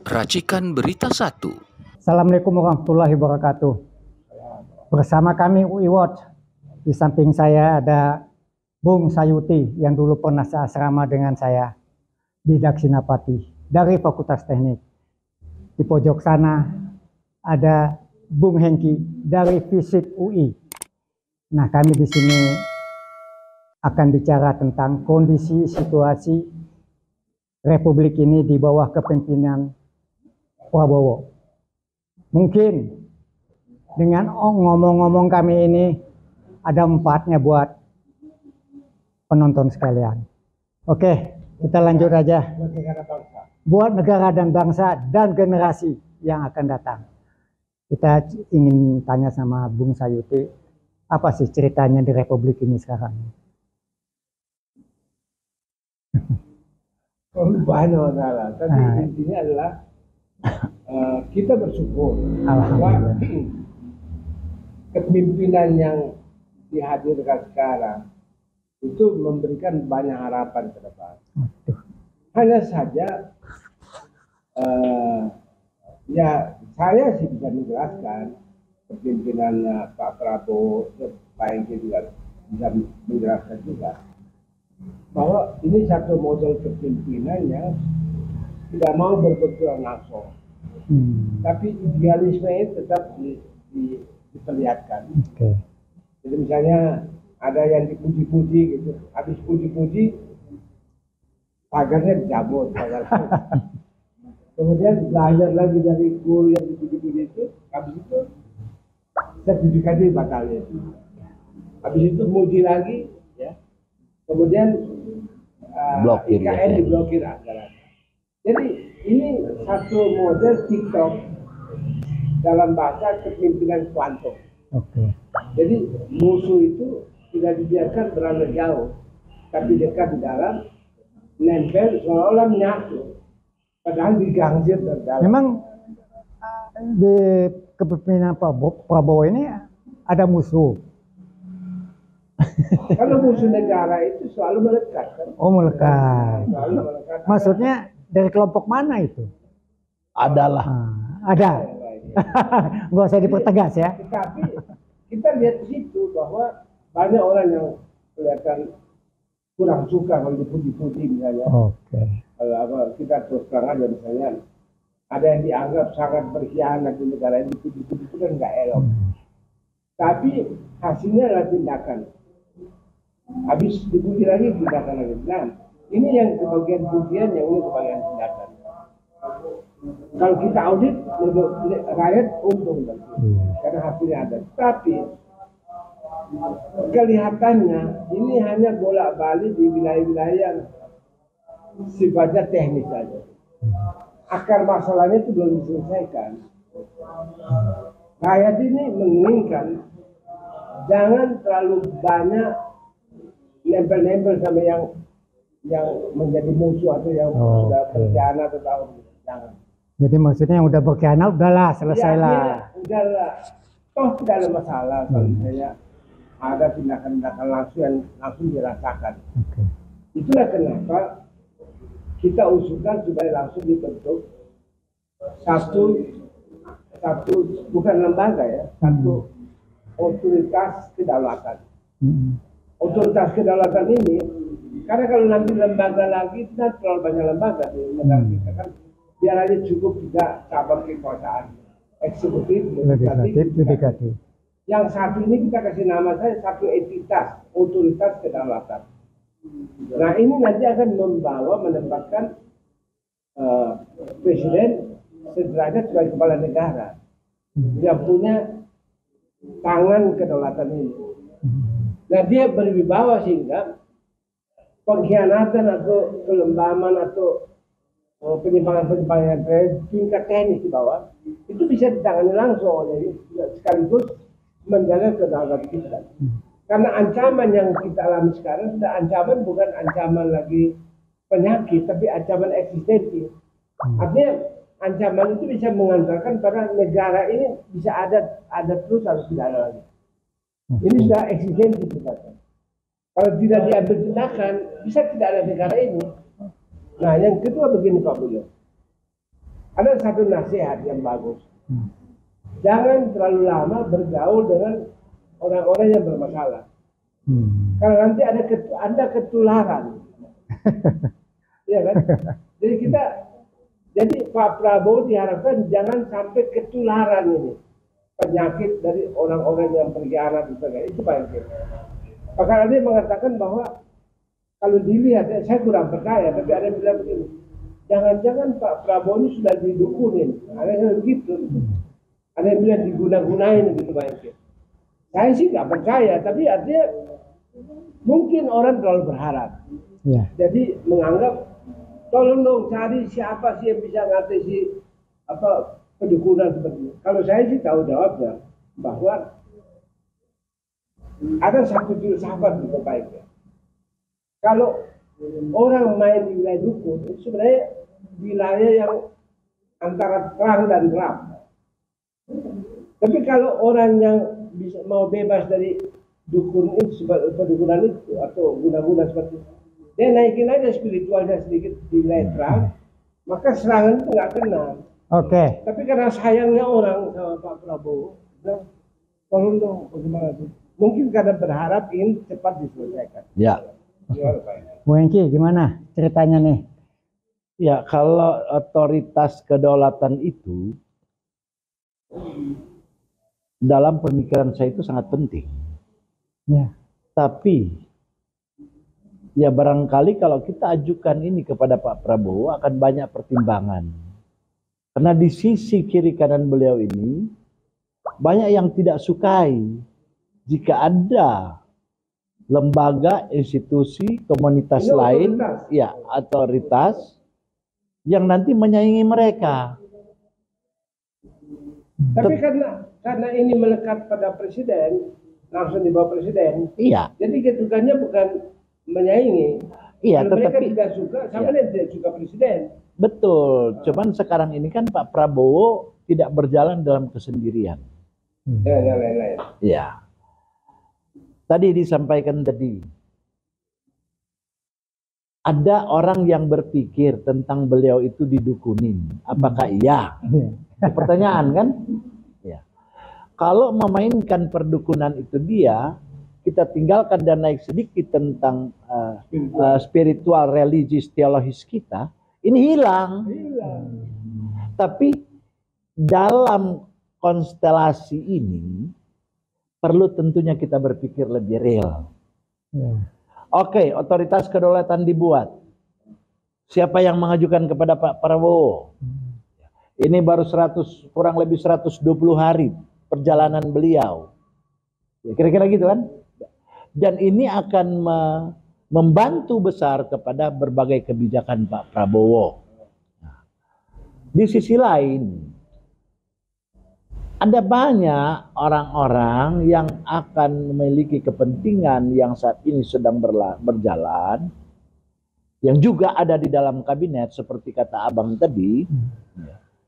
Racikan Berita 1. Assalamualaikum warahmatullahi wabarakatuh. Bersama kami UI Watch. Di samping saya ada Bung Sayuti yang dulu pernah seasrama dengan saya di Daksinapati dari Fakultas Teknik. Di pojok sana ada Bung Hengki dari Fisip UI. Nah, kami di sini akan bicara tentang kondisi situasi Republik ini di bawah kepemimpinan Prabowo. Mungkin dengan ngomong-ngomong kami ini ada manfaatnya buat penonton sekalian. Oke, kita lanjut aja. Buat negara dan bangsa dan generasi yang akan datang. Kita ingin tanya sama Bung Sayuti, apa sih ceritanya di Republik ini sekarang? Banyak masalah, tapi intinya adalah kita bersyukur bahwa kepemimpinan yang dihadirkan sekarang itu memberikan banyak harapan ke depan. Hanya saja ya saya sih bisa menjelaskan kepemimpinan Pak Prabowo, Pak Hengki juga bisa menjelaskan juga bahwa ini satu model kepemimpinan yang tidak mau berbenturan langsung, tapi idealisme itu tetap diperlihatkan. Jadi misalnya ada yang dipuji-puji gitu, habis puji-puji pagarnya dicabut, kemudian belajar lagi dari guru yang dipuji-puji itu, habis itu sertifikatnya batalin, habis itu muji lagi, ya. Kemudian IKN diblokir anggaran. Jadi ini satu model TikTok dalam bahasa kepemimpinan kuantum. Jadi musuh itu tidak dibiarkan berada jauh, tapi dekat di dalam, nempel seolah-olah menyatu, padahal digangsir dari dalam. Memang di kepemimpinan Prabowo ini ada musuh. Kalau musuh negara itu selalu melekat kan? Oh, melekat. Selalu melekat. Maksudnya dari kelompok mana itu? Adalah. Ada. Nggak usah dipertegas ya. Tapi kita lihat di situ bahwa banyak orang yang kelihatan kurang suka kalau dipuji-puji misalnya. Kalau kita terus terang aja misalnya ada yang dianggap sangat berkhianat di negara ini, dipuji-puji itu kan nggak elok. Tapi hasilnya adalah tindakan. Habis dipuji lagi tindakan lagi. Nah, ini yang kebagian pujian, yang ini kebagian tindakan. Kalau kita audit, rakyat untung karena hasilnya ada. Tapi kelihatannya ini hanya bolak-balik di wilayah-wilayah yang sifatnya teknis saja. Akar masalahnya itu belum diselesaikan. Rakyat ini menginginkan jangan terlalu banyak nempel-nempel sama yang menjadi musuh atau yang sudah berkhianat atau jangan. Jadi maksudnya yang udah berkhianat udahlah selesailah. Ya, udahlah. Toh tidak ada masalah kalau misalnya ada tindakan-tindakan langsung yang langsung dirasakan. Itulah kenapa kita usulkan supaya langsung dibentuk satu bukan lembaga ya, satu otoritas kedaulatan. Otoritas kedaulatan ini, karena kalau nanti lembaga lagi, tidak terlalu banyak lembaga di negara kita kan, biar aja cukup juga cabang kekuasaan eksekutif, legislatif, yudikatif. Yang satu ini kita kasih nama saya satu entitas, otoritas kedaulatan. Nah ini nanti akan menempatkan presiden sederajat sebagai kepala negara yang punya tangan kedaulatan ini. Nah dia berwibawa sehingga pengkhianatan atau kelembaman atau penyimpangan-penyimpangan tingkat teknis di bawah itu bisa ditangani langsung oleh sekaligus menjaga kedaulatan kita. Karena ancaman yang kita alami sekarang sudah ancaman, bukan ancaman lagi penyakit, tapi ancaman eksistensi. Artinya ancaman itu bisa mengantarkan pada negara ini bisa ada terus, harus tidak ada lagi. Ini sudah eksistensi kita. Kalau tidak diambil tindakan, bisa tidak ada negara ini. Nah, yang kedua begini Pak Bulio. Ada satu nasihat yang bagus. Jangan terlalu lama bergaul dengan orang-orang yang bermasalah. Karena nanti Anda ketularan. Iya kan? Jadi Pak Prabowo diharapkan jangan sampai ketularan ini penyakit dari orang-orang yang berkhianat dan sebagainya. Itu Pak Engki. Bahkan ada yang mengatakan bahwa kalau dilihat, saya kurang percaya, tapi ada yang bilang begini, jangan-jangan Pak Prabowo ini sudah didukunin. Ada yang begitu. Ada yang bilang diguna-gunain gitu Pak Engki. Saya sih nggak percaya, tapi artinya mungkin orang terlalu berharap. Ya. Jadi menganggap tolong dong cari siapa sih yang bisa ngatasi pendukunan seperti itu. Kalau saya sih tahu jawabnya bahwa ada satu filsafat di baiknya. Kalau orang main di wilayah dukun, itu sebenarnya wilayah yang antara terang dan gelap. Tapi kalau orang yang bisa mau bebas dari dukun itu, pendukunan itu atau guna-guna seperti itu, dia naikin aja spiritualnya sedikit di wilayah terang, maka serangan itu nggak kena. Oke. Tapi karena sayangnya orang sama Pak Prabowo, tolong dong bagaimana itu? Mungkin karena berharap ini cepat diselesaikan. Ya. Bu Engki, gimana ceritanya nih? Ya, kalau otoritas kedaulatan itu dalam pemikiran saya itu sangat penting. Ya. Tapi ya barangkali kalau kita ajukan ini kepada Pak Prabowo akan banyak pertimbangan. Karena di sisi kiri kanan beliau ini banyak yang tidak sukai jika ada lembaga, institusi, komunitas lain, ya otoritas yang nanti menyaingi mereka. Tapi karena ini melekat pada presiden, langsung di bawah presiden. Iya. Jadi kedudukannya bukan menyaingi. Iya, kalau mereka tetapi tidak suka, sama dia tidak suka presiden. Betul. Cuman sekarang ini kan Pak Prabowo tidak berjalan dalam kesendirian. Dan yang lain-lain. Iya. Tadi disampaikan tadi, ada orang yang berpikir tentang beliau itu didukunin. Apakah iya? Pertanyaan kan? Ya. Kalau memainkan perdukunan itu dia, kita tinggalkan dan naik sedikit tentang spiritual, religius, teologis kita, ini hilang. Tapi dalam konstelasi ini, perlu tentunya kita berpikir lebih real. Oke, otoritas kedaulatan dibuat. Siapa yang mengajukan kepada Pak Prabowo? Ini baru kurang lebih 120 hari perjalanan beliau. Ya, kira-kira gitu kan? Dan ini akan membantu besar kepada berbagai kebijakan Pak Prabowo. Di sisi lain, ada banyak orang-orang yang akan memiliki kepentingan yang saat ini sedang berjalan, yang juga ada di dalam kabinet seperti kata abang tadi.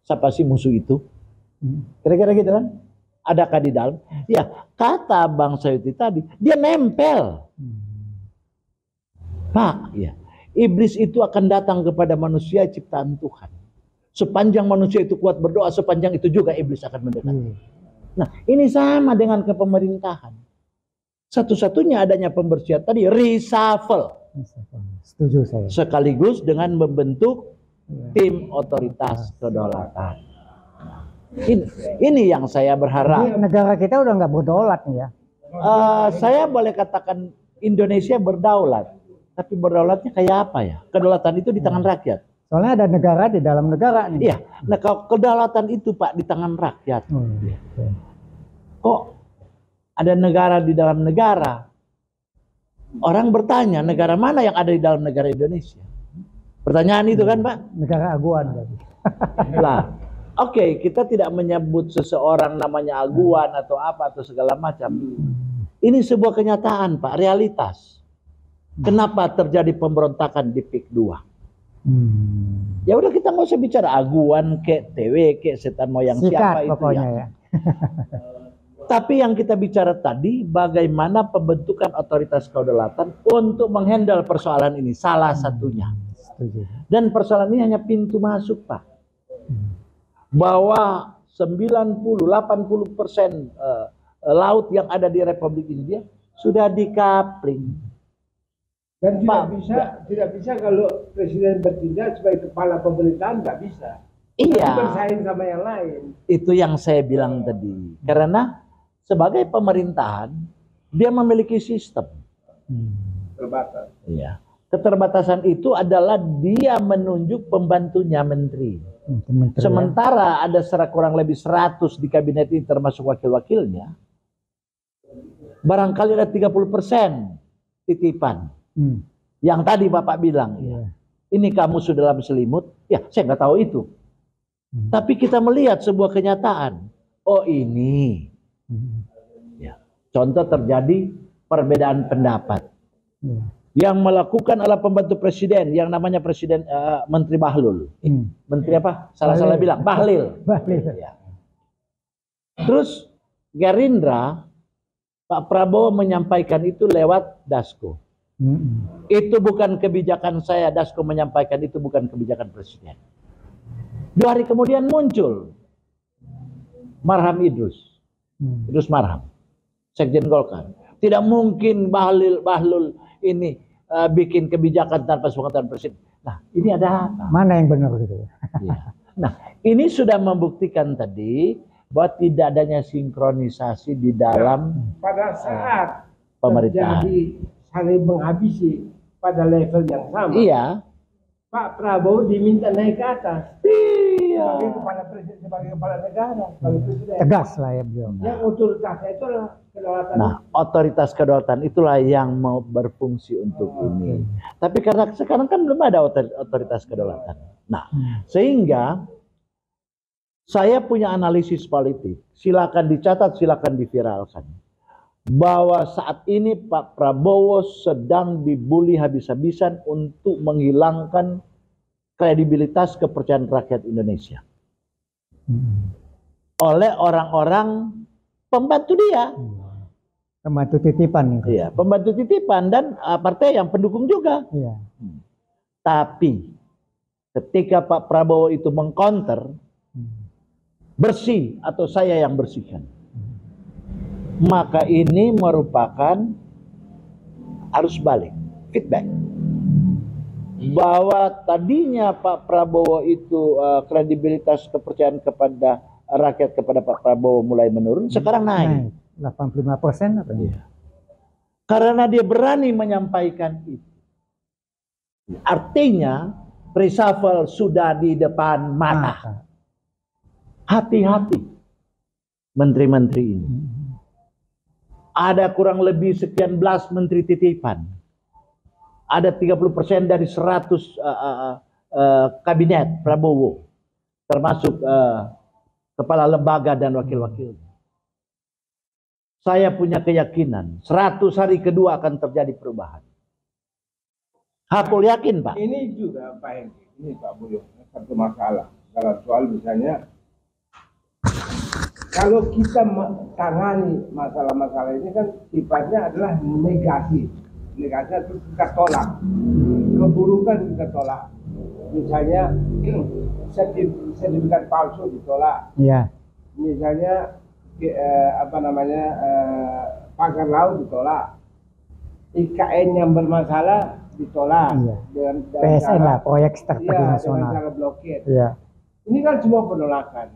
Siapa sih musuh itu? Kira-kira gitu kan? Adakah di dalam? Ya, kata Bang Sayuti tadi, dia nempel. Pak, ya, iblis itu akan datang kepada manusia ciptaan Tuhan. Sepanjang manusia itu kuat berdoa, sepanjang itu juga iblis akan mendekati. Nah, ini sama dengan kepemerintahan. Satu-satunya adanya pembersihan tadi reshuffle. Setuju saya. Sekaligus dengan membentuk tim otoritas kedaulatan. Ini yang saya berharap. Jadi negara kita udah nggak berdaulat nih ya. Saya boleh katakan Indonesia berdaulat, tapi berdaulatnya kayak apa ya? Kedaulatan itu di tangan rakyat. Soalnya ada negara di dalam negara nih. Iya, nah kalau kedaulatan itu Pak di tangan rakyat. Kok ada negara di dalam negara? Orang bertanya, negara mana yang ada di dalam negara Indonesia? Pertanyaan itu kan Pak? Negara aguan. Lah, oke, kita tidak menyebut seseorang namanya aguan atau apa atau segala macam. Ini sebuah kenyataan Pak, realitas. Kenapa terjadi pemberontakan di PIK 2? Ya udah kita nggak usah bicara aguan kek TW kek setan moyang siapa itu pokoknya ya. Tapi yang kita bicara tadi bagaimana pembentukan otoritas kedaulatan untuk menghandle persoalan ini salah satunya. Dan persoalan ini hanya pintu masuk Pak. bahwa 90-80% laut yang ada di Republik India sudah dikapling. Dan tidak bisa kalau presiden bertindak sebagai kepala pemerintahan, nggak bisa. Iya. Bersaing sama yang lain. Itu yang saya bilang tadi. Karena sebagai pemerintahan dia memiliki sistem. Terbatas. Iya. Keterbatasan itu adalah dia menunjuk pembantunya menteri. Sementara ada kurang lebih 100 di kabinet ini termasuk wakil-wakilnya. Barangkali ada 30% titipan. Yang tadi Bapak bilang, ya, ini kamu sudah dalam selimut. Ya, saya nggak tahu itu. Tapi kita melihat sebuah kenyataan. Oh ini. Ya. Contoh terjadi perbedaan pendapat. Yang melakukan adalah pembantu presiden yang namanya presiden Menteri Bahlul. Menteri apa? Salah bilang Bahlil. Ya. Terus Gerindra, Pak Prabowo menyampaikan itu lewat Dasko. Itu bukan kebijakan saya, Dasko menyampaikan itu bukan kebijakan presiden. 2 hari kemudian muncul Marham Idrus Marham, Sekjen Golkar. Tidak mungkin Bahlul ini bikin kebijakan tanpa sepengetahuan presiden. Nah, ini ada apa? Mana yang benar gitu? Ya. Nah, ini sudah membuktikan tadi bahwa tidak adanya sinkronisasi di dalam pada saat pemerintahan. terjadi saling menghabisi pada level yang sama. Iya. Pak Prabowo diminta naik ke atas. Iya. Sebagai kepala negara, sebagai presiden. Tegas lah ya beliau. Yang otoritasnya itu adalah kedaulatan. Nah, otoritas kedaulatan itulah yang mau berfungsi untuk ini. Tapi karena sekarang kan belum ada otoritas kedaulatan. Nah, sehingga saya punya analisis politik. Silakan dicatat, silakan diviralkan. Bahwa saat ini Pak Prabowo sedang dibully habis-habisan untuk menghilangkan kredibilitas kepercayaan rakyat Indonesia oleh orang-orang pembantu dia. Pembantu titipan itu. Iya, pembantu titipan dan partai yang pendukung juga. Iya. Tapi ketika Pak Prabowo itu mengcounter, bersih atau saya yang bersihkan, maka ini merupakan arus balik, feedback. Bahwa tadinya Pak Prabowo itu kredibilitas kepercayaan kepada rakyat kepada Pak Prabowo mulai menurun, sekarang naik. 85% apa? Iya. Karena dia berani menyampaikan itu. Artinya reshuffle sudah di depan mata. Hati-hati menteri-menteri ini. Ada kurang lebih sekian belas menteri titipan. Ada 30% dari 100 kabinet Prabowo. Termasuk kepala lembaga dan wakil-wakil. Saya punya keyakinan 100 hari kedua akan terjadi perubahan. Hakul yakin, Pak. Ini juga Pak Hengki, ini Pak Buyo, satu masalah. Kalau soal misalnya, kalau kita tangani masalah-masalah ini kan sifatnya adalah negasi. Negasinya itu kita tolak. Keburukan kita tolak. Misalnya sertifikat palsu ditolak. Iya. Misalnya pagar laut ditolak. IKN yang bermasalah ditolak. Iya. PSN lah, proyek strategi nasional. Dengan cara blokir. Iya. Ini kan semua penolakan.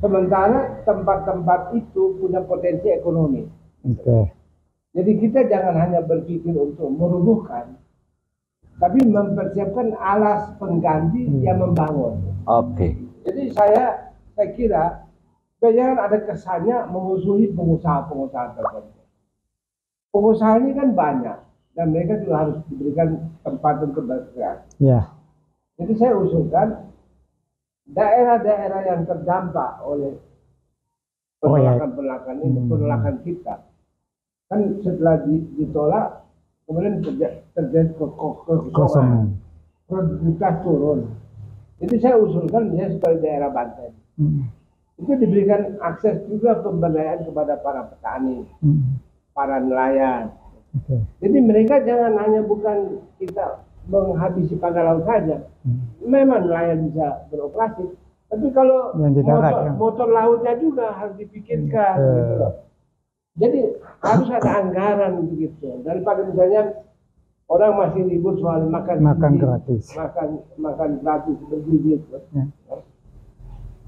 Sementara tempat-tempat itu punya potensi ekonomi. Oke. Jadi kita jangan hanya berpikir untuk merubuhkan, tapi mempersiapkan alas pengganti yang membangun. Oke. Jadi saya kira jangan ada kesannya memusuhi pengusaha-pengusaha tertentu. Pengusaha ini kan banyak dan mereka juga harus diberikan tempat untuk bergerak. Iya. Jadi saya usulkan daerah-daerah yang terdampak oleh penolakan ini, penolakan kita, kan setelah ditolak kemudian terjadi kekosongan, produktivitas turun. Jadi saya usulkan misalnya seperti daerah Banten. Itu diberikan akses juga pemberdayaan kepada para petani, para nelayan. Jadi mereka jangan hanya bukan kita menghabisi pagar laut saja. Memang nelayan bisa beroperasi, Tapi kalau yang di darat, ya. motor lautnya juga harus dipikirkan gitu loh. Jadi harus ada anggaran begitu. Daripada misalnya orang masih ribut soal makan gratis, makan gratis bergizi gitu. Ya.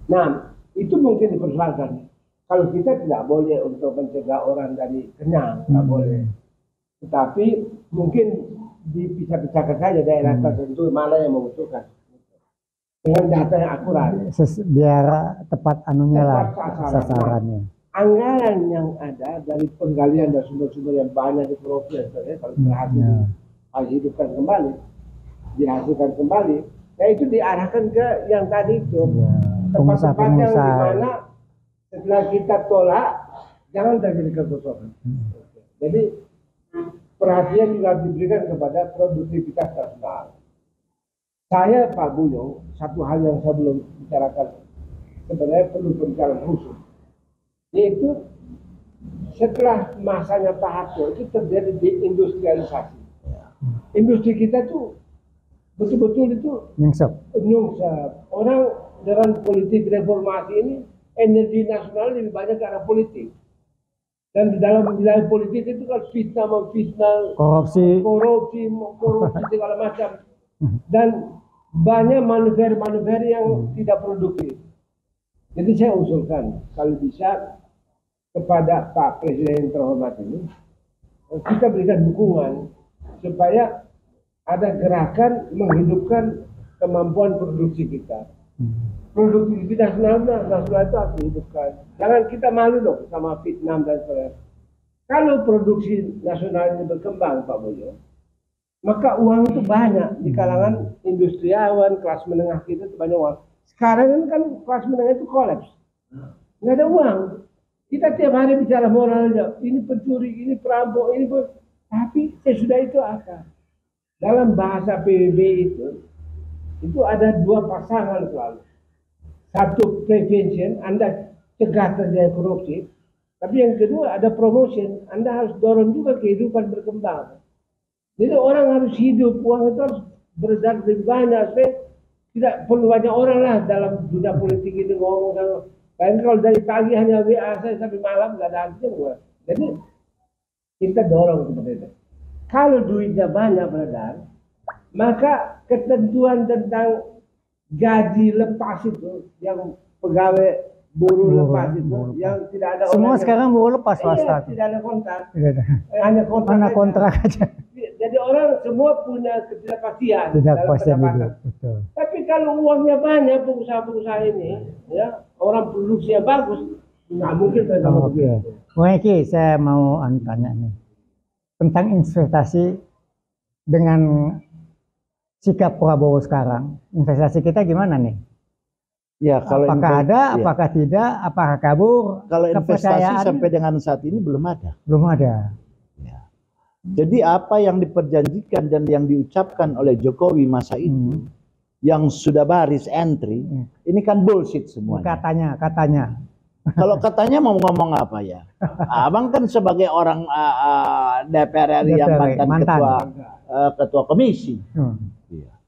Nah, itu mungkin dipersoalkan. Kalau kita tidak boleh untuk mencegah orang dari kenyang, nggak boleh. Tetapi mungkin dipisah-pisahkan saja daerah tertentu mana yang membutuhkan dengan data yang akurat. Biar tepat anunya lah sasarannya. Anggaran yang ada dari penggalian dan sumber-sumber yang banyak di provinsi, kalau berhasil dihidupkan kembali, dihasilkan kembali, ya itu diarahkan ke yang tadi itu. Tempat-tempat yang dimana setelah kita tolak jangan terjadi kekosongan. Jadi perhatian juga diberikan kepada produktivitas nasional. Saya Pak Buyo, satu hal yang saya belum bicarakan sebenarnya perlu pembicaraan khusus, yaitu setelah masanya Pak Harto itu terjadi deindustrialisasi. Industri kita tuh betul-betul itu nyungsep. Orang dengan politik reformasi ini energi nasional lebih banyak ke arah politik. Dan di dalam wilayah politik itu kan fitnah, korupsi segala macam. Dan banyak manuver yang tidak produktif. Jadi saya usulkan kalau bisa kepada Pak Presiden yang terhormat ini, kita berikan dukungan supaya ada gerakan menghidupkan kemampuan produksi kita. Produktivitas nasional itu harus dihidupkan. Jangan kita malu dong sama Vietnam dan sebagainya. Kalau produksi nasional ini berkembang, Pak Boyo, maka uang itu banyak di kalangan industriawan, kelas menengah kita itu banyak uang. Sekarang kan kelas menengah itu kolaps, nggak ada uang. Kita tiap hari bicara moral aja, ini pencuri, ini perampok, ini tapi sesudah itu akan. Dalam bahasa PBB itu ada dua pasangan selalu. Satu prevention, Anda cegah terjadi korupsi. Tapi yang kedua ada promotion, Anda harus dorong juga kehidupan berkembang. Jadi orang harus hidup, uang itu harus beredar lebih banyak. Supaya tidak perlu banyak orang lah dalam dunia politik ini ngomong. Bayangkan kalau dari pagi hanya WA saya sampai malam nggak ada artinya. Jadi kita dorong seperti itu. Kalau duitnya banyak beredar, maka ketentuan tentang gaji lepas itu, yang pegawai buruh lepas itu, yang tidak ada semua sekarang buruh lepas swasta. Tidak ada kontrak. Tidak ada. Hanya kontrak. Mana kontrak aja. Jadi orang semua punya ketidakpastian. Betul. Tapi kalau uangnya banyak pengusaha-pengusaha ini, ya orang produksinya bagus, nggak mungkin mereka begitu. Bung Eki, saya mau tanya nih tentang investasi dengan sikap Prabowo sekarang. Investasi kita gimana nih? Ya, kalau apakah ada, apakah tidak, apakah kabur? Kalau investasi sampai dengan saat ini belum ada. Belum ada. Ya. Jadi apa yang diperjanjikan dan yang diucapkan oleh Jokowi masa itu, yang sudah baris entry, ini kan bullshit semua. Katanya. Kalau katanya mau ngomong apa ya? Abang kan sebagai orang DPR RI yang mantan ketua komisi. Ya.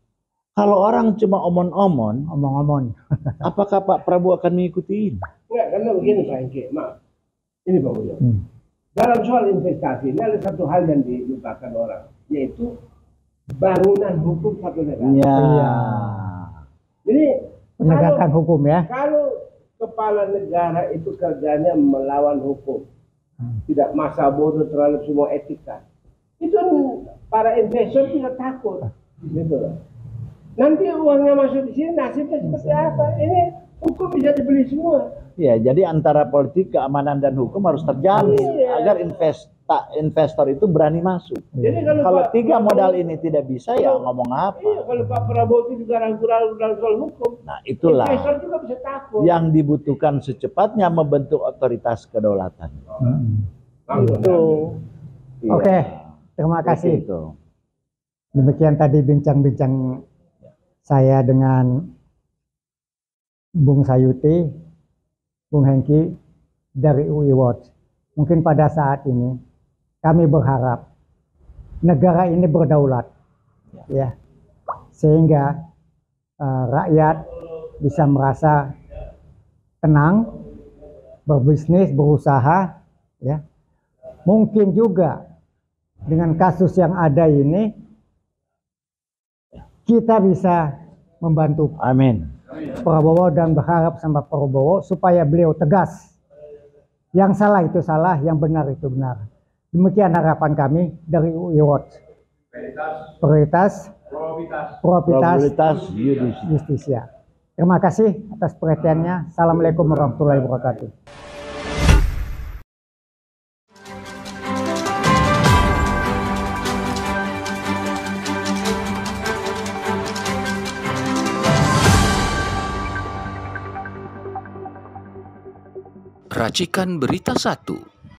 Kalau orang cuma omong-omong, apakah Pak Prabowo akan mengikuti ini? Enggak, karena begini Pak Eki, maaf. Ini Pak Boyo. Dalam soal investasi ini ada satu hal yang dilupakan orang, yaitu bangunan hukum satu negara. Ya. Jadi penegakan hukum ya. Kalau kepala negara itu kerjanya melawan hukum, tidak masa bodoh terhadap semua etika, itu para investor tidak takut, gitu loh. Nanti uangnya masuk di sini, nasibnya seperti apa? Ini hukum bisa dibeli semua. Ya, jadi antara politik, keamanan dan hukum harus terjalin agar investor itu berani masuk. Jadi kalau tiga modal ini tidak bisa, ya ngomong apa? Iya, kalau Pak Prabowo itu juga ragu-ragu dalam soal hukum. Nah, itulah investor juga bisa takut. Yang dibutuhkan secepatnya membentuk otoritas kedaulatan. Itu. Oke, terima kasih. Demikian tadi bincang-bincang saya dengan Bung Sayuti, Bung Hengki dari UI Watch. Mungkin pada saat ini kami berharap negara ini berdaulat, ya, sehingga rakyat bisa merasa tenang, berbisnis, berusaha, ya. Mungkin juga dengan kasus yang ada ini kita bisa membantu Amin. Prabowo dan berharap sama Prabowo supaya beliau tegas. Yang salah itu salah, yang benar itu benar. Demikian harapan kami dari UI Watch. Prioritas, Probabilitas Justisia. Terima kasih atas perhatiannya. Assalamualaikum warahmatullahi wabarakatuh. Racikan Berita 1.